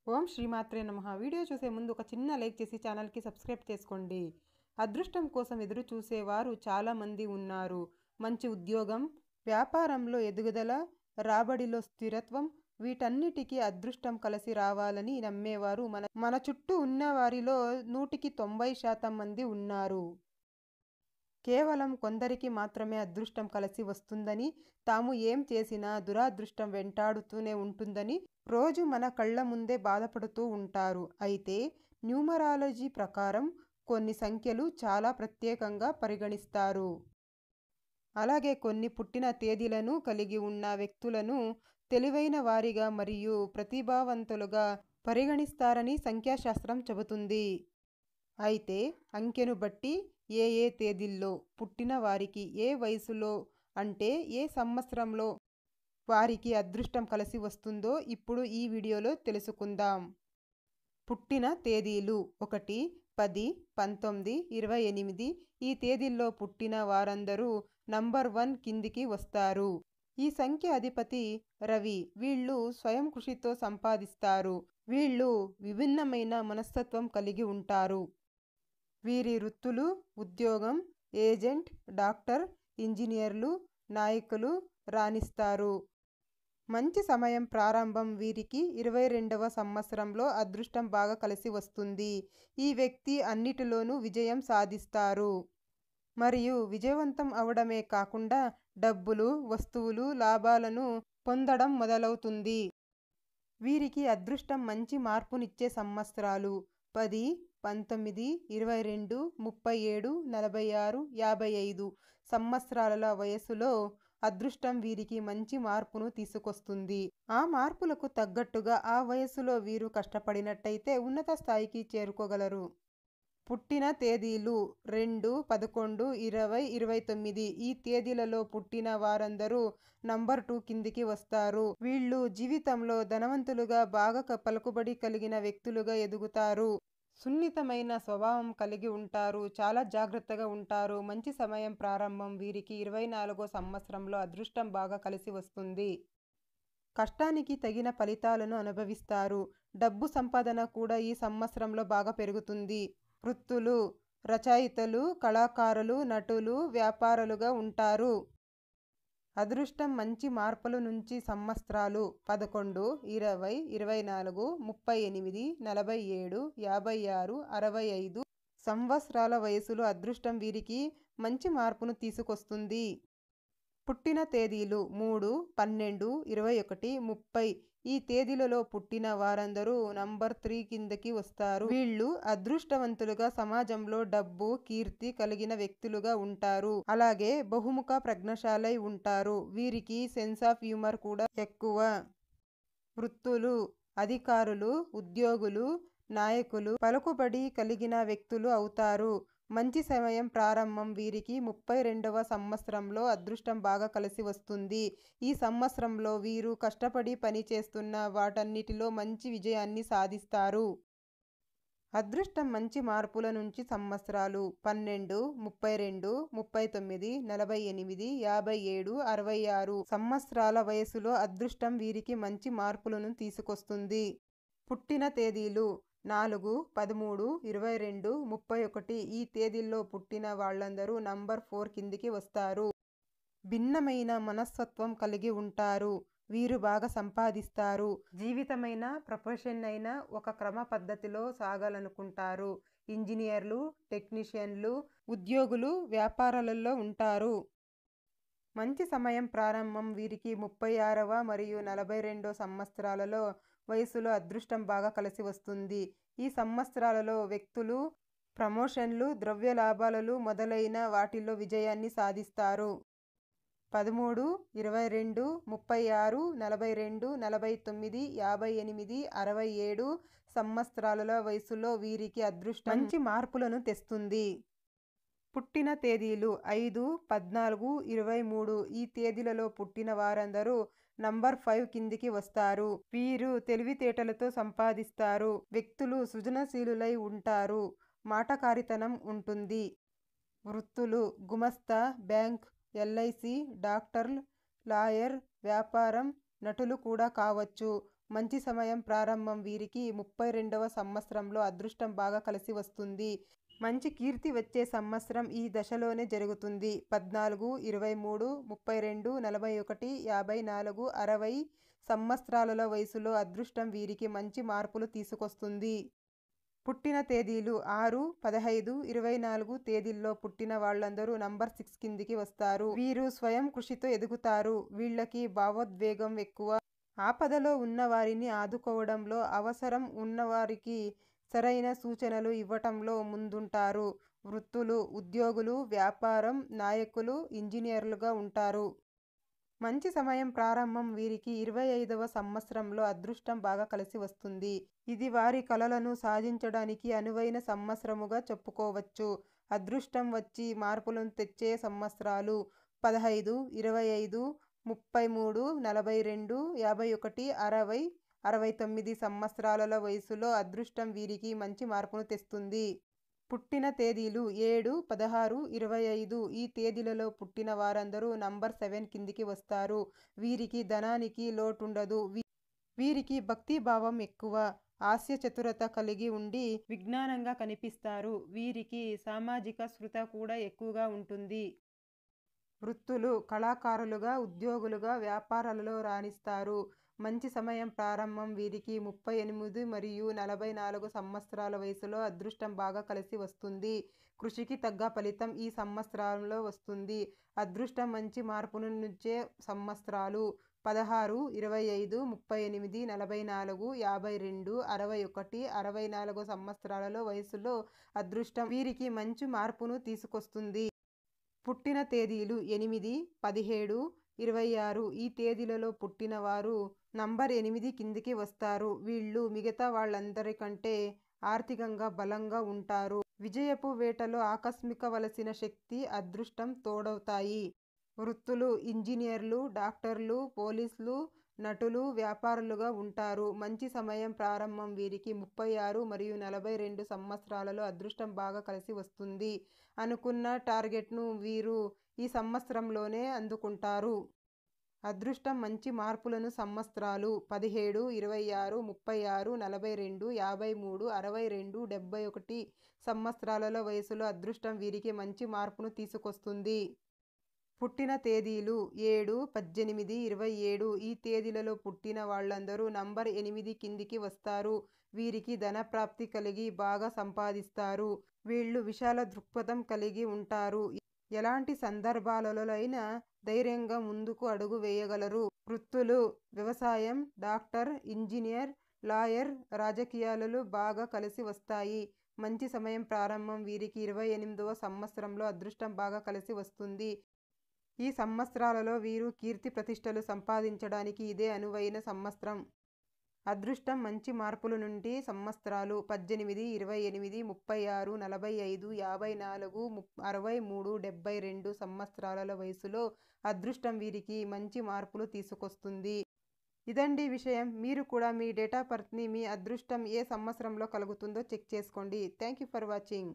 ఓం శ్రీమాత్రే నమః. వీడియో చూసే ముందు ఒక చిన్న లైక్ చేసి ఛానల్కి సబ్స్క్రైబ్ చేసుకోండి. అదృష్టం కోసం ఎదురు చూసేవారు చాలామంది ఉన్నారు. మంచి ఉద్యోగం, వ్యాపారంలో ఎదుగుదల, రాబడిలో స్థిరత్వం, వీటన్నిటికీ అదృష్టం కలిసి రావాలని నమ్మేవారు మన చుట్టూ ఉన్న వారిలో 100కి 90% మంది ఉన్నారు. కేవలం కొందరికి మాత్రమే అదృష్టం కలిసి వస్తుందని, తాము ఏం చేసినా దురదృష్టం వెంటాడుతూనే ఉంటుందని రోజు మన కళ్ళ ముందే బాధపడుతూ ఉంటారు. అయితే న్యూమరాలజీ ప్రకారం కొన్ని సంఖ్యలు చాలా ప్రత్యేకంగా పరిగణిస్తారు. అలాగే కొన్ని పుట్టిన తేదీలను కలిగి ఉన్న వ్యక్తులను తెలివైన వారిగా మరియు ప్రతిభావంతులుగా పరిగణిస్తారని సంఖ్యాశాస్త్రం చెబుతుంది. అయితే అంకెను బట్టి ఏ తేదీల్లో పుట్టిన వారికి ఏ వయసులో అంటే ఏ సంవత్సరంలో వారికి అదృష్టం కలిసి వస్తుందో ఇప్పుడు ఈ వీడియోలో తెలుసుకుందాం. పుట్టిన తేదీలు 1, 10, 19, 28 ఈ తేదీల్లో పుట్టిన వారందరూ నంబర్ 1 కిందికి వస్తారు. ఈ సంఖ్య అధిపతి రవి. వీళ్ళు స్వయం కృషితో సంపాదిస్తారు. వీళ్ళు విభిన్నమైన మనస్తత్వం కలిగి ఉంటారు. వీరి వృత్తులు ఉద్యోగం, ఏజెంట్, డాక్టర్, ఇంజనీర్లు, నాయకులు రాణిస్తారు. మంచి సమయం ప్రారంభం వీరికి 22వ సంవత్సరంలో అదృష్టం బాగా కలిసి వస్తుంది. ఈ వ్యక్తి అన్నిటిలోనూ విజయం సాధిస్తారు మరియు విజయవంతం అవడమే కాకుండా డబ్బులు, వస్తువులు, లాభాలను పొందడం మొదలవుతుంది. వీరికి అదృష్టం మంచి మార్పునిచ్చే సంవత్సరాలు 10, 19, 22, 37, 46, 55 సంవత్సరాల వయసులో అదృష్టం వీరికి మంచి మార్పును తీసుకొస్తుంది. ఆ మార్పులకు తగ్గట్టుగా ఆ వయసులో వీరు కష్టపడినట్టయితే ఉన్నత స్థాయికి చేరుకోగలరు. పుట్టిన తేదీలు 2, 11, 20, 29 ఈ తేదీలలో పుట్టిన వారందరూ నంబర్ 2 కిందికి వస్తారు. వీళ్ళు జీవితంలో ధనవంతులుగా, బాగా పలుకుబడి కలిగిన వ్యక్తులుగా ఎదుగుతారు. సున్నితమైన స్వభావం కలిగి ఉంటారు. చాలా జాగ్రత్తగా ఉంటారు. మంచి సమయం ప్రారంభం వీరికి 24వ సంవత్సరంలో అదృష్టం బాగా కలిసి వస్తుంది. కష్టానికి తగిన ఫలితాలను అనుభవిస్తారు. డబ్బు సంపాదన కూడా ఈ సంవత్సరంలో బాగా పెరుగుతుంది. వృత్తులు రచయితలు, కళాకారులు, నటులు, వ్యాపారులుగా ఉంటారు. అదృష్టం మంచి మార్పుల నుంచి సంవత్సరాలు 11, 20, 24, 38, 47, 56, 65 సంవత్సరాల వయసులో అదృష్టం వీరికి మంచి మార్పును తీసుకొస్తుంది. పుట్టిన తేదీలు 3, 12, 21, 30 ఈ తేదీలలో పుట్టిన వారందరూ నంబర్ 3 కిందకి వస్తారు. వీళ్ళు అదృష్టవంతులుగా, సమాజంలో డబ్బు, కీర్తి కలిగిన వ్యక్తులుగా ఉంటారు. అలాగే బహుముఖ ప్రజ్ఞాశాలై ఉంటారు. వీరికి సెన్స్ ఆఫ్ హ్యూమర్ కూడా ఎక్కువ. వృత్తులు అధికారులు, ఉద్యోగులు, నాయకులు, పలుకుబడి కలిగిన వ్యక్తులు అవుతారు. మంచి సమయం ప్రారంభం వీరికి 32వ సంవత్సరంలో అదృష్టం బాగా కలిసి వస్తుంది. ఈ సంవత్సరంలో వీరు కష్టపడి పని చేస్తున్న వాటన్నిటిలో మంచి విజయాన్ని సాధిస్తారు. అదృష్టం మంచి మార్పుల నుంచి సంవత్సరాలు 12, 32, 39, 48, 57, 66 సంవత్సరాల వయసులో అదృష్టం వీరికి మంచి మార్పులను తీసుకొస్తుంది. పుట్టిన తేదీలు 4, 13, 22, 31 ఈ తేదీల్లో పుట్టిన వాళ్ళందరూ నంబర్ 4 కిందికి వస్తారు. భిన్నమైన మనస్తత్వం కలిగి ఉంటారు. వీరు బాగా సంపాదిస్తారు. జీవితమైన, ప్రొఫెషన్ అయినా ఒక క్రమ పద్ధతిలో సాగాలనుకుంటారు. ఇంజనీర్లు, టెక్నీషియన్లు, ఉద్యోగులు, వ్యాపారాలలో ఉంటారు. మంచి సమయం ప్రారంభం వీరికి 36వ మరియు 42వ సంవత్సరాలలో వయసులో అదృష్టం బాగా కలిసి వస్తుంది. ఈ సంవత్సరాలలో వ్యక్తులు ప్రమోషన్లు, ద్రవ్య లాభాలు మొదలైన వాటిల్లో విజయాన్ని సాధిస్తారు. 13, 22, 36, 42, 49, 58, 67 సంవత్సరాల వయసులో వీరికి అదృష్టం మంచి మార్పులను తెస్తుంది. పుట్టిన తేదీలు 5, 14, 23 ఈ తేదీలలో పుట్టిన వారందరూ నంబర్ 5 కిందికి వస్తారు. వీరు తెలివితేటలతో సంపాదిస్తారు. వ్యక్తులు సృజనశీలులై ఉంటారు. మాటకారితనం ఉంటుంది. వృత్తులు గుమస్తా, బ్యాంక్, LIC, డాక్టర్, లాయర్, వ్యాపారం, నటులు కూడా కావచ్చు. మంచి సమయం ప్రారంభం వీరికి 32వ సంవత్సరంలో అదృష్టం బాగా కలిసి వస్తుంది. మంచి కీర్తి వచ్చే సంవత్సరం ఈ దశలోనే జరుగుతుంది. 14, 23, 32, 41, 54, 60 సంవత్సరాల వయసులో అదృష్టం వీరికి మంచి మార్పులు తీసుకొస్తుంది. పుట్టిన తేదీలు 6, 15, 24 తేదీల్లో పుట్టిన వాళ్ళందరూ నంబర్ 6 కిందికి వస్తారు. వీరు స్వయం కృషితో ఎదుగుతారు. వీళ్ళకి భావోద్వేగం ఎక్కువ. ఆపదలో ఉన్న వారిని ఆదుకోవడంలో, అవసరం ఉన్నవారికి సరైన సూచనలు ఇవ్వటంలో ముందుంటారు. వృత్తులు, ఉద్యోగులు, వ్యాపారం, నాయకులు, ఇంజనీర్లుగా ఉంటారు. మంచి సమయం ప్రారంభం వీరికి 25వ సంవత్సరంలో అదృష్టం బాగా కలిసి వస్తుంది. ఇది వారి కలలను సాధించడానికి అనువైన సంవత్సరముగా చెప్పుకోవచ్చు. అదృష్టం వచ్చి మార్పులను తెచ్చే సంవత్సరాలు 15, 25, 33, 42, 51, 60, 69 సంవత్సరాల వయసులో అదృష్టం వీరికి మంచి మార్పును తెస్తుంది. పుట్టిన తేదీలు 7, 16, 25 ఈ తేదీలలో పుట్టిన వారందరూ నంబర్ 7 కిందికి వస్తారు. వీరికి ధనానికి లోటుండదు. వీరికి భక్తిభావం ఎక్కువ. హాస్య చతురత కలిగి ఉండి విజ్ఞానంగా కనిపిస్తారు. వీరికి సామాజిక స్పృహ కూడా ఎక్కువగా ఉంటుంది. వృత్తులు, కళాకారులుగా, ఉద్యోగులుగా, వ్యాపారాలలో రాణిస్తారు. మంచి సమయం ప్రారంభం వీరికి 38 మరియు 44 సంవత్సరాల వయసులో అదృష్టం బాగా కలిసి వస్తుంది. కృషికి తగ్గ ఫలితం ఈ సంవత్సరంలో వస్తుంది. అదృష్టం మంచి మార్పును నుంచే సంవత్సరాలు 16, 25, 38, 44, 52, 61, 64 సంవత్సరాల వయసులో అదృష్టం వీరికి మంచి మార్పును తీసుకొస్తుంది. పుట్టిన తేదీలు 8, 17, 26 ఈ తేదీలలో పుట్టిన వారు నంబర్ 8 కిందికి వస్తారు. వీళ్ళు మిగతా వాళ్ళందరికంటే ఆర్థికంగా బలంగా ఉంటారు. విజయపు వేటలో ఆకస్మికవలసిన శక్తి, అదృష్టం తోడవుతాయి. వృత్తులు, ఇంజనీర్లు, డాక్టర్లు, పోలీసులు, నటులు, వ్యాపారులుగా ఉంటారు. మంచి సమయం ప్రారంభం వీరికి 36 మరియు 42 సంవత్సరాలలో అదృష్టం బాగా కలిసి వస్తుంది. అనుకున్న టార్గెట్ను వీరు ఈ సంవత్సరంలోనే అందుకుంటారు. అదృష్టం మంచి మార్పులను సంవత్సరాలు 17, 26, 36, 42, 53, 62, 71 సంవత్సరాల వయసులో అదృష్టం వీరికి మంచి మార్పును తీసుకొస్తుంది. పుట్టిన తేదీలు 7, 18, 27 ఈ తేదీలలో పుట్టిన వాళ్ళందరూ నంబర్ 8 కిందికి వస్తారు. వీరికి ధనప్రాప్తి కలిగి బాగా సంపాదిస్తారు. వీళ్ళు విశాల దృక్పథం కలిగి ఉంటారు. ఎలాంటి సందర్భాలలోనైనా ధైర్యంగా ముందుకు అడుగు వేయగలరు. వృత్తులు, వ్యవసాయం, డాక్టర్, ఇంజనీర్, లాయర్, రాజకీయాలు బాగా కలిసి వస్తాయి. మంచి సమయం ప్రారంభం వీరికి 28వ సంవత్సరంలో అదృష్టం బాగా కలిసి వస్తుంది. ఈ సంవత్సరాలలో వీరు కీర్తి ప్రతిష్టలు సంపాదించడానికి ఇదే అనువైన సంవత్సరం. అదృష్టం మంచి మార్పుల నుండి సంవత్సరాలు 18, 28, 36, 45, 54, 63, 72 సంవత్సరాల వయసులో అదృష్టం వీరికి మంచి మార్పులు తీసుకొస్తుంది. ఇదండి విషయం. మీరు కూడా మీ డేట్ ఆఫ్ బర్త్ని, మీ అదృష్టం ఏ సంవత్సరంలో కలుగుతుందో చెక్ చేసుకోండి. Thank you for watching.